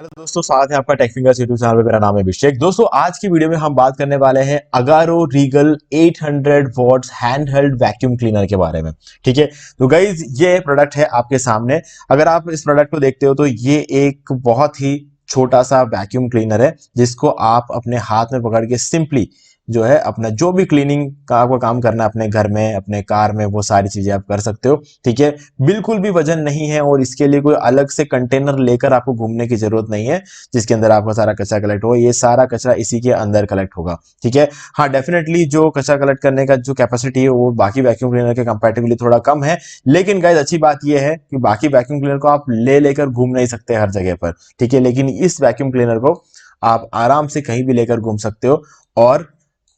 Hello दोस्तों, स्वागत है आपका टेक्निकल यूट्यूब चैनल पे। मेरा नाम है अभिषेक। दोस्तों, आज की वीडियो में हम बात करने वाले हैं Agaro Regal 800 watts hand held vacuum cleaner के बारे में। ठीक है, तो गाइज ये प्रोडक्ट है आपके सामने। अगर आप इस प्रोडक्ट को देखते हो तो ये एक बहुत ही छोटा सा वैक्यूम क्लीनर है जिसको आप अपने हाथ में पकड़ के सिंपली जो है अपना जो भी क्लीनिंग का आपको काम करना है अपने घर में, अपने कार में, वो सारी चीजें आप कर सकते हो। ठीक है, बिल्कुल भी वजन नहीं है और इसके लिए कोई अलग से कंटेनर लेकर आपको घूमने की जरूरत नहीं है जिसके अंदर आपका सारा कचरा कलेक्ट होगा। ये सारा कचरा इसी के अंदर कलेक्ट होगा। ठीक है, हाँ डेफिनेटली जो कचरा कलेक्ट करने का जो कैपेसिटी है वो बाकी वैक्यूम क्लीनर के कंपैरेटिवली थोड़ा कम है, लेकिन गाइस अच्छी बात ये है कि बाकी वैक्यूम क्लीनर को आप ले लेकर घूम नहीं सकते हर जगह पर। ठीक है, लेकिन इस वैक्यूम क्लीनर को आप आराम से कहीं भी लेकर घूम सकते हो। और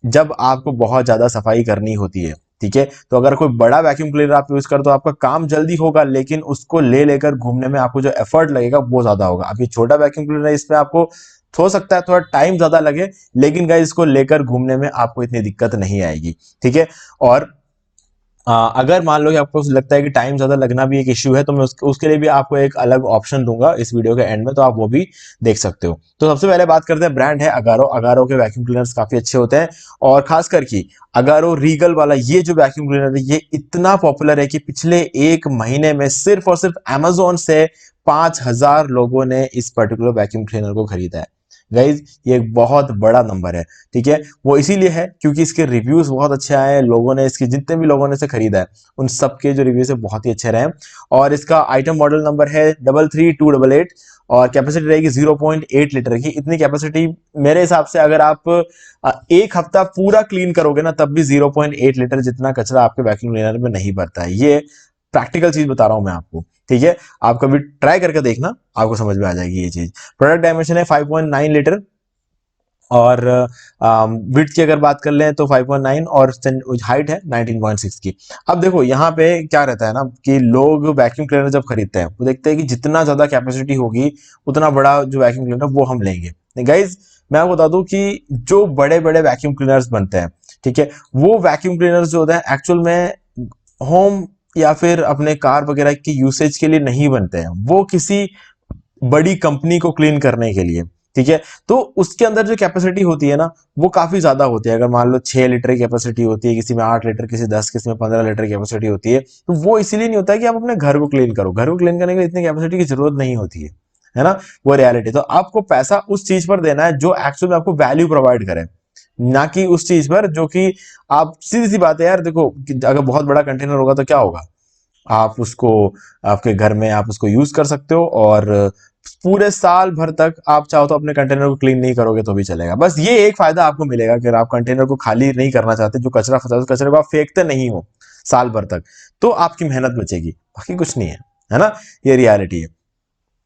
जब आपको बहुत ज्यादा सफाई करनी होती है, ठीक है, तो अगर कोई बड़ा वैक्यूम क्लीनर आप यूज कर तो आपका काम जल्दी होगा, लेकिन उसको ले लेकर घूमने में आपको जो एफर्ट लगेगा वो ज्यादा होगा। अभी छोटा वैक्यूम क्लीनर है, इसमें आपको हो सकता है थोड़ा टाइम ज्यादा लगे, लेकिन गाइस इसको लेकर घूमने में आपको इतनी दिक्कत नहीं आएगी। ठीक है, और अगर मान लो कि आपको लगता है कि टाइम ज्यादा लगना भी एक इश्यू है तो मैं उसके लिए भी आपको एक अलग ऑप्शन दूंगा इस वीडियो के एंड में, तो आप वो भी देख सकते हो। तो सबसे पहले बात करते हैं, ब्रांड है अगारो। अगारो के वैक्यूम क्लीनर्स काफी अच्छे होते हैं और खासकर कि अगारो रीगल वाला ये जो वैक्यूम क्लीनर है ये इतना पॉपुलर है कि पिछले एक महीने में सिर्फ और सिर्फ अमेजोन से 5,000 लोगों ने इस पर्टिकुलर वैक्यूम क्लीनर को खरीदा है। गाइज ये एक बहुत बड़ा नंबर है। ठीक है, वो इसीलिए है क्योंकि इसके रिव्यूज बहुत अच्छे आए हैं। लोगों ने इसके जितने भी लोगों ने इसे खरीदा है उन सबके जो रिव्यूज है बहुत ही अच्छे रहे। और इसका आइटम मॉडल नंबर है 33288 और कैपेसिटी रहेगी 0.8 लीटर की। इतनी कैपेसिटी मेरे हिसाब से अगर आप एक हफ्ता पूरा क्लीन करोगे ना तब भी 0.8 लीटर जितना कचरा आपके वैक्यूम क्लीनर में नहीं भरता है। ये प्रैक्टिकल चीज बता रहा हूं मैं आपको। ठीक है, आप कभी ट्राई करके देखना, आपको समझ में आ जाएगी ये चीज। प्रोडक्ट डायमेंशन है 5.9 लीटर और विड्थ की अगर बात कर लें तो 5.9 और हाइट है 19.6 की। अब देखो यहाँ पे क्या रहता है ना कि लोग वैक्यूम क्लीनर जब खरीदते हैं वो देखते हैं कि जितना ज्यादा कैपेसिटी होगी उतना बड़ा जो वैक्यूम क्लीनर वो हम लेंगे। गाइज मैं आपको बता दूं कि जो बड़े बड़े वैक्यूम क्लीनर्स बनते हैं, ठीक है, वो वैक्यूम क्लीनर्स जो होते हैं एक्चुअल में होम या फिर अपने कार वगैरह की यूसेज के लिए नहीं बनते हैं, वो किसी बड़ी कंपनी को क्लीन करने के लिए। ठीक है, तो उसके अंदर जो कैपेसिटी होती है ना वो काफी ज्यादा होती है। अगर मान लो 6 लीटर की कैपेसिटी होती है, किसी में 8 लीटर, किसी 10, किसी में 15 लीटर की कैपेसिटी होती है, तो वो इसीलिए नहीं होता है कि आप अपने घर को क्लीन करो। घर को क्लीन करने के लिए इतनी कैपेसिटी की जरूरत नहीं होती है ना। वो रियलिटी। तो आपको पैसा उस चीज पर देना है जो एक्चुअल में आपको वैल्यू प्रोवाइड करे, ना कि उस चीज पर जो कि आप, सीधी सी बात है यार, देखो अगर बहुत बड़ा कंटेनर होगा तो क्या होगा, आप उसको आपके घर में आप उसको यूज कर सकते हो और पूरे साल भर तक आप चाहो तो अपने कंटेनर को क्लीन नहीं करोगे तो भी चलेगा। बस ये एक फायदा आपको मिलेगा कि आप कंटेनर को खाली नहीं करना चाहते, जो कचरा फंसा उस कचरे को आप फेंकते नहीं हो साल भर तक, तो आपकी मेहनत बचेगी, बाकी कुछ नहीं है ना। ये रियलिटी है।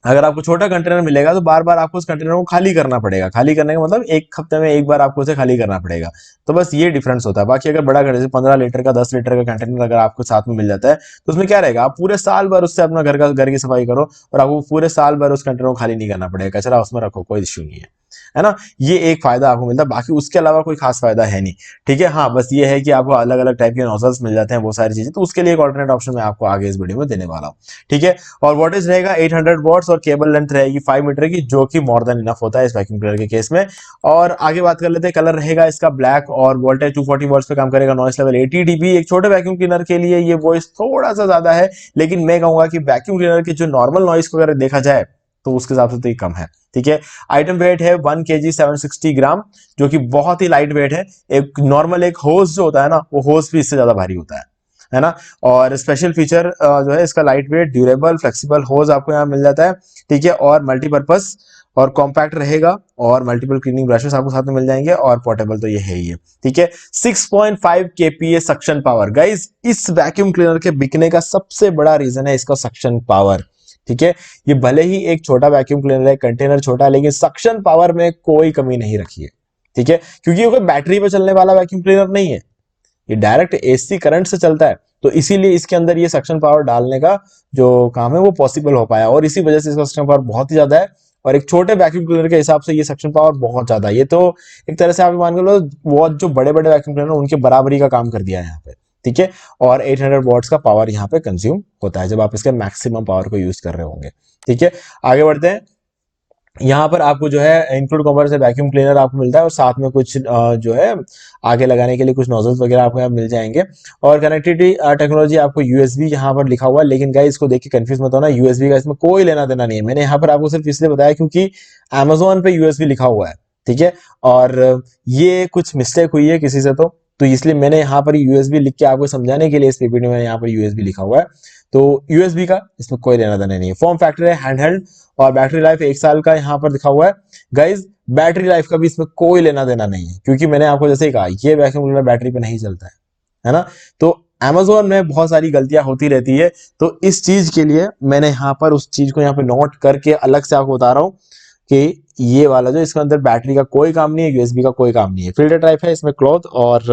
अगर आपको छोटा कंटेनर मिलेगा तो बार बार आपको उस कंटेनर को खाली करना पड़ेगा। खाली करने का मतलब एक हफ्ते में एक बार आपको उसे खाली करना पड़ेगा। तो बस ये डिफरेंस होता है। बाकी अगर बड़ा जैसे 15 लीटर का, 10 लीटर का कंटेनर अगर आपको साथ में मिल जाता है तो उसमें क्या रहेगा, आप पूरे साल भर उससे अपना घर की सफाई करो और आपको पूरे साल भर उस कंटेनर को खाली नहीं करना पड़ेगा। कचरा उसमें रखो, कोई इश्यू नहीं है ना। ये एक फायदा आपको मिलता है, बाकी उसके अलावा कोई खास फायदा है नहीं। ठीक है, हाँ बस ये है कि आपको अलग अलग टाइप के नोजल्स मिल जाते हैं, वो सारी चीजें, तो उसके लिए एक ऑल्टरनेट ऑप्शन मैं आपको आगे इस वीडियो में देने वाला हूँ। ठीक है, और वोल्टेज रहेगा 800 वॉट्स और केबल लेंथ रहेगी 5 मीटर की, जो कि मोर देन इनफ होता है इस वैक्यूम क्लीनर के केस में। और आगे बात कर लेते हैं, कलर रहेगा इसका ब्लैक और वोल्टेज 240 वॉट्स पे काम करेगा। Noise level 80 dB। एक छोटे वैक्यूम क्लीनर के लिए ये वॉइस थोड़ा सा ज्यादा है, लेकिन मैं कहूंगा कि वैक्यूम क्लीनर की जो नॉर्मल नॉइस को अगर देखा जाए तो उसके हिसाब से तो ये कम है। ठीक है, आइटम वेट है 1 kg 760 ग्राम, जो कि बहुत ही लाइट वेट है। एक नॉर्मल एक होस जो होता है ना, वो होस भी इससे ज्यादा भारी होता है ना। और स्पेशल फीचर जो है इसका लाइट वेट, ड्यूरेबल, फ्लेक्सिबल होज आपको यहाँ मिल जाता है। ठीक है, और मल्टीपर्पज और कॉम्पैक्ट रहेगा और मल्टीपल क्लीनिंग ब्रशेस आपको साथ में मिल जाएंगे और पोर्टेबल तो ये है ही है। ठीक है, 6.5 kPa सक्शन पावर। गाइज इस वैक्यूम क्लीनर के बिकने का सबसे बड़ा रीजन है इसका सक्शन पावर। ठीक है, ये भले ही एक छोटा वैक्यूम क्लीनर है, कंटेनर छोटा है, लेकिन सक्शन पावर में कोई कमी नहीं रखी है। ठीक है, क्योंकि ये कोई बैटरी पे चलने वाला वैक्यूम क्लीनर नहीं है, ये डायरेक्ट एसी करंट से चलता है, तो इसीलिए इसके अंदर ये सक्शन पावर डालने का जो काम है वो पॉसिबल हो पाया और इसी वजह से इसका सक्शन पावर बहुत ही ज्यादा है। और एक छोटे वैक्यूम क्लीनर के हिसाब से ये सक्शन पावर बहुत ज्यादा है। ये तो एक तरह से आप मान के लो वो जो बड़े बड़े वैक्यूम क्लीनर उनके बराबरी का काम कर दिया है यहाँ पे। ठीक है, और 800 वॉट्स का पावर यहाँ पे कंज्यूम होता है जब आप इसके मैक्सिमम पावर को यूज कर रहे होंगे। ठीक है, आगे बढ़ते हैं। यहाँ पर आपको जो है इंक्लूड कॉमर्स से वैक्यूम क्लीनर आपको मिलता है और साथ में कुछ जो है आगे लगाने के लिए कुछ नोजल्स वगैरह आपको यहाँ मिल जाएंगे। और कनेक्टिविटी टेक्नोलॉजी आपको यूएसबी यहाँ पर लिखा हुआ है, लेकिन गाइस इसको देख के कंफ्यूज मत होना, यूएसबी का इसमें कोई लेना देना नहीं है। मैंने यहाँ पर आपको सिर्फ इसलिए बताया क्योंकि अमेजोन पे यूएसबी लिखा हुआ है, ठीक है। और ये कुछ मिस्टेक हुई है किसी से तो इसलिए मैंने यहाँ पर यूएसबी लिख के आपको समझाने के लिए इस पीपीटी में यहाँ पर यूएसबी लिखा हुआ है। तो यूएसबी का इसमें कोई लेना देना नहीं है। फॉर्म फैक्टर है हैंडहेल्ड और बैटरी लाइफ 1 साल का यहाँ पर लिखा हुआ है। गाइज बैटरी लाइफ का भी इसमें कोई लेना देना नहीं है, क्योंकि मैंने आपको जैसे ही कहा ये वैक्यूम क्लीनर बैटरी पे नहीं चलता है ना। तो Amazon में बहुत सारी गलतियां होती रहती है, तो इस चीज के लिए मैंने यहाँ पर उस चीज को यहाँ पे नोट करके अलग से आपको बता रहा हूँ कि ये वाला जो इसके अंदर बैटरी का कोई काम नहीं है, यूएसबी का कोई काम नहीं है। फिल्टर टाइप है इसमें क्लॉथ और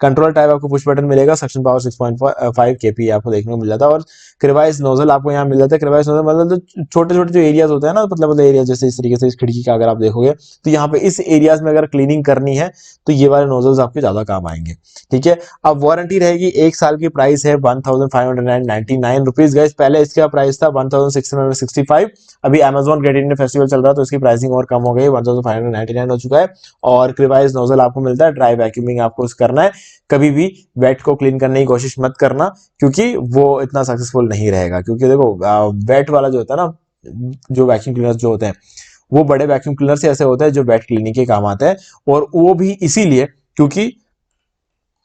कंट्रोल टाइप आपको पुश बटन मिलेगा। सक्शन पावर 6.5 केपी आपको देखने को मिल जाता है और क्रिवाइज नोजल आपको यहाँ मिल जाता है। क्रिवाइज नोजल मतलब तो छोटे छोटे जो एरियाज होते हैं ना, मतलब एरिया जैसे इस तरीके से इस खिड़की का अगर आप देखोगे तो यहाँ पे इस एरियाज में अगर क्लीनिंग करनी है तो ये वाले नोजल्स आपके ज्यादा काम आएंगे, ठीक है। अब वारंटी रहेगी 1 साल की, प्राइस है 1599 रुपीज। गाइस पहले इसका प्राइस था 1665, अभी Amazon ग्रेट इंडियन फेस्टिवल चल रहा है तो इसकी प्राइसिंग और कम हो गई, 1599 हो चुका है। और क्रिवाइज नोजल आपको मिलता है। ड्राई वैक्यूमिंग आपको करना है, कभी भी वेट को क्लीन करने की कोशिश मत करना, क्योंकि वो इतना सक्सेसफुल नहीं रहेगा। क्योंकि देखो वेट वाला जो होता है ना, जो वैक्यूम क्लीनर जो होते हैं वो बड़े वैक्यूम क्लीनर से ऐसे होते हैं जो वेट क्लीनिंग के काम आते हैं। और वो भी इसीलिए क्योंकि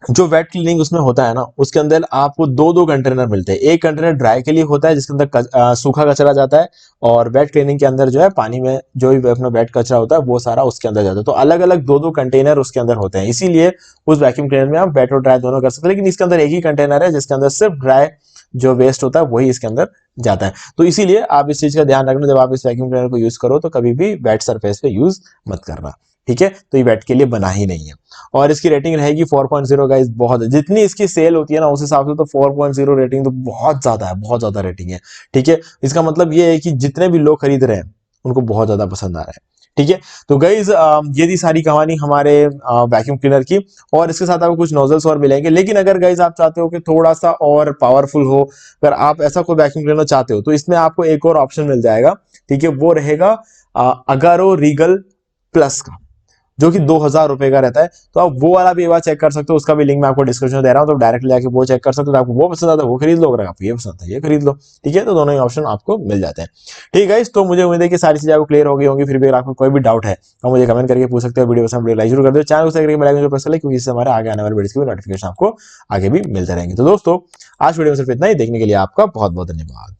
जो वेट क्लीनिंग उसमें होता है ना, उसके अंदर आपको दो दो कंटेनर मिलते हैं। एक कंटेनर ड्राई के लिए होता है जिसके अंदर सूखा कचरा जाता है, और वेट क्लीनिंग के अंदर जो है पानी में जो भी अपना वेट कचरा होता है वो सारा उसके अंदर जाता है। तो अलग अलग दो दो कंटेनर उसके अंदर होते हैं, इसीलिए उस वैक्यूम क्लीनर में आप वेट और ड्राई दोनों कर सकते हैं। लेकिन इसके अंदर एक ही कंटेनर है जिसके अंदर सिर्फ ड्राई जो वेस्ट होता है वही इसके अंदर जाता है। तो इसीलिए आप इस चीज का ध्यान रखना, जब आप इस वैक्यूम क्लीनर को यूज करो तो कभी भी वेट सरफेस पे यूज मत करना, ठीक है। तो ये वेट के लिए बना ही नहीं है। और इसकी रेटिंग रहेगी 4.0 गाइस, बहुत है। जितनी इसकी सेल होती है ना उस हिसाब से तो 4.0 रेटिंग तो बहुत ज्यादा है, बहुत ज्यादा रेटिंग है, ठीक है। इसका मतलब ये है कि जितने भी लोग खरीद रहे हैं उनको बहुत ज्यादा पसंद आ रहा है, ठीक है। तो गाइज ये थी सारी कहानी हमारे वैक्यूम क्लीनर की, और इसके साथ आपको कुछ नोजल्स और मिलेंगे। लेकिन अगर गाइज आप चाहते हो कि थोड़ा सा और पावरफुल हो, अगर आप ऐसा कोई वैक्यूम क्लीनर चाहते हो तो इसमें आपको एक और ऑप्शन मिल जाएगा, ठीक है। वो रहेगा अगारो रीगल प्लस का, जो कि 2000 रुपए का रहता है। तो आप वो वाला भी एक बार चेक कर सकते हो, उसका भी लिंक मैं आपको डिस्क्रिप्शन में दे रहा हूँ, तो डायरेक्ट जाके वो चेक कर सकते हो। तो आपको वो पसंद आता है वो खरीद लो, अगर आपको ये पसंद है ये खरीद लो, ठीक है। तो दोनों ही ऑप्शन आपको मिल जाते हैं, ठीक है। तो मुझे उम्मीद है कि सारी चीजें आपको क्लियर हो गई होंगी। फिर भी अगर आपको कोई भी डाउट है तो मुझे कमेंट करके पूछ सकते हो। वीडियो पसंद लाइक जरूर कर दो, चैनल को सब्सक्राइब करके बेल आइकन प्रेस कर ले, क्योंकि इससे हमारे आगे आने वाले वीडियोस की नोटिफिकेशन आपको आगे भी मिलते रहेंगे। तो दोस्तों आज वीडियो में सिर्फ इतना ही, देखने के लिए आपका बहुत बहुत धन्यवाद।